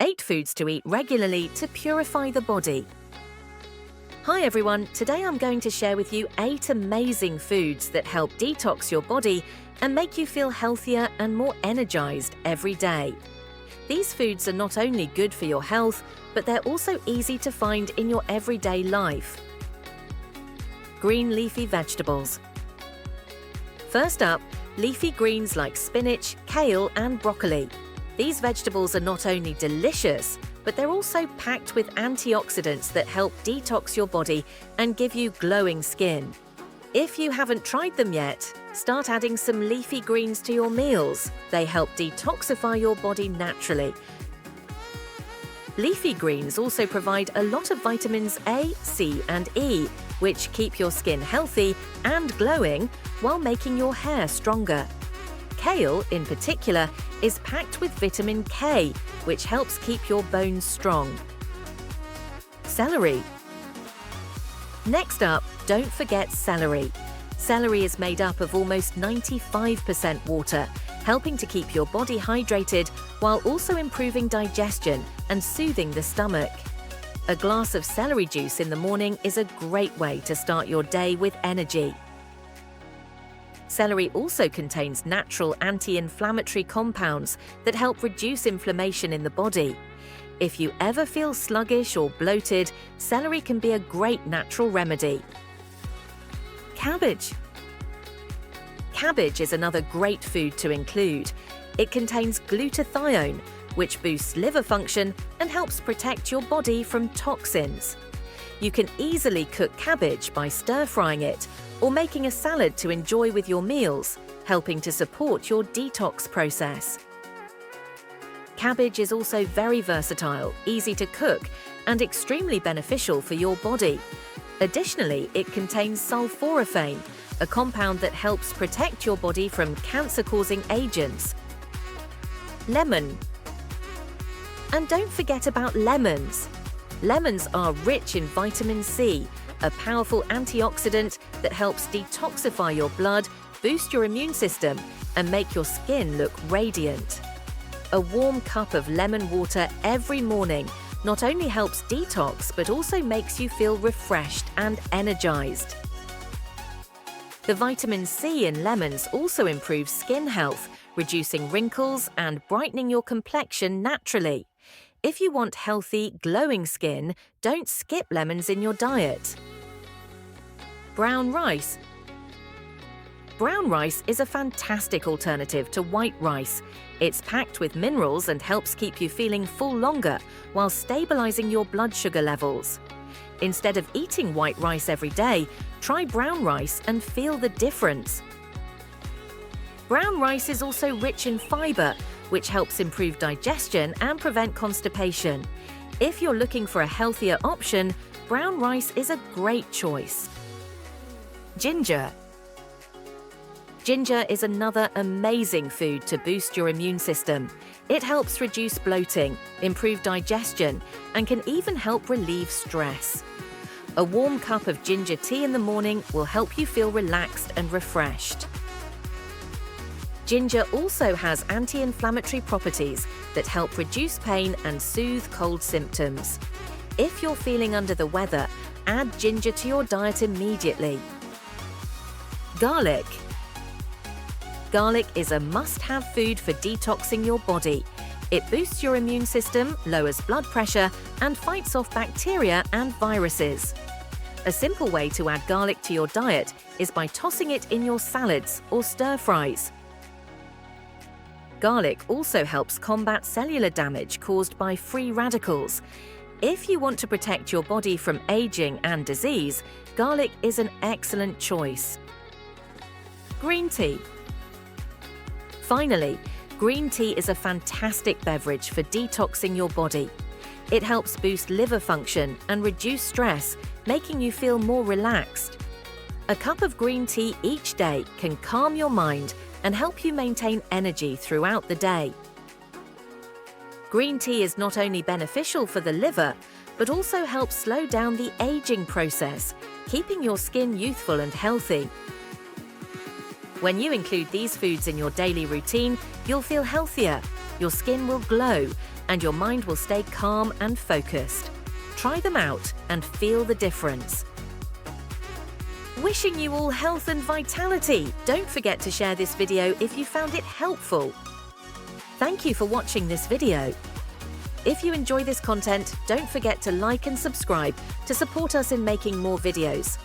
8 foods to eat regularly to purify the body. Hi everyone, today I'm going to share with you 8 amazing foods that help detox your body and make you feel healthier and more energized every day. These foods are not only good for your health, but they're also easy to find in your everyday life. Green leafy vegetables. First up, leafy greens like spinach, kale and broccoli. These vegetables are not only delicious, but they're also packed with antioxidants that help detox your body and give you glowing skin. If you haven't tried them yet, start adding some leafy greens to your meals. They help detoxify your body naturally. Leafy greens also provide a lot of vitamins A, C and E, which keep your skin healthy and glowing while making your hair stronger. Kale, in particular, is packed with vitamin K, which helps keep your bones strong. Celery. Next up, don't forget celery. Celery is made up of almost 95% water, helping to keep your body hydrated while also improving digestion and soothing the stomach. A glass of celery juice in the morning is a great way to start your day with energy. Celery also contains natural anti-inflammatory compounds that help reduce inflammation in the body. If you ever feel sluggish or bloated, celery can be a great natural remedy. Cabbage. Cabbage is another great food to include. It contains glutathione, which boosts liver function and helps protect your body from toxins. You can easily cook cabbage by stir-frying it or making a salad to enjoy with your meals, helping to support your detox process. Cabbage is also very versatile, easy to cook, and extremely beneficial for your body. Additionally, it contains sulforaphane, a compound that helps protect your body from cancer-causing agents. Lemon. And don't forget about lemons. Lemons are rich in vitamin C, a powerful antioxidant that helps detoxify your blood, boost your immune system, and make your skin look radiant. A warm cup of lemon water every morning not only helps detox, but also makes you feel refreshed and energized. The vitamin C in lemons also improves skin health, reducing wrinkles and brightening your complexion naturally. If you want healthy, glowing skin, don't skip lemons in your diet. Brown rice. Brown rice is a fantastic alternative to white rice. It's packed with minerals and helps keep you feeling full longer while stabilizing your blood sugar levels. Instead of eating white rice every day, try brown rice and feel the difference. Brown rice is also rich in fiber, which helps improve digestion and prevent constipation. If you're looking for a healthier option, brown rice is a great choice. Ginger. Ginger is another amazing food to boost your immune system. It helps reduce bloating, improve digestion, and can even help relieve stress. A warm cup of ginger tea in the morning will help you feel relaxed and refreshed. Ginger also has anti-inflammatory properties that help reduce pain and soothe cold symptoms. If you're feeling under the weather, add ginger to your diet immediately. Garlic. Garlic is a must-have food for detoxing your body. It boosts your immune system, lowers blood pressure, and fights off bacteria and viruses. A simple way to add garlic to your diet is by tossing it in your salads or stir-fries. Garlic also helps combat cellular damage caused by free radicals. If you want to protect your body from aging and disease, garlic is an excellent choice. Green tea. Finally, green tea is a fantastic beverage for detoxing your body. It helps boost liver function and reduce stress, making you feel more relaxed. A cup of green tea each day can calm your mind and help you maintain energy throughout the day. Green tea is not only beneficial for the liver, but also helps slow down the aging process, keeping your skin youthful and healthy. When you include these foods in your daily routine, you'll feel healthier, your skin will glow, and your mind will stay calm and focused. Try them out and feel the difference. Wishing you all health and vitality! Don't forget to share this video if you found it helpful. Thank you for watching this video. If you enjoy this content, don't forget to like and subscribe to support us in making more videos.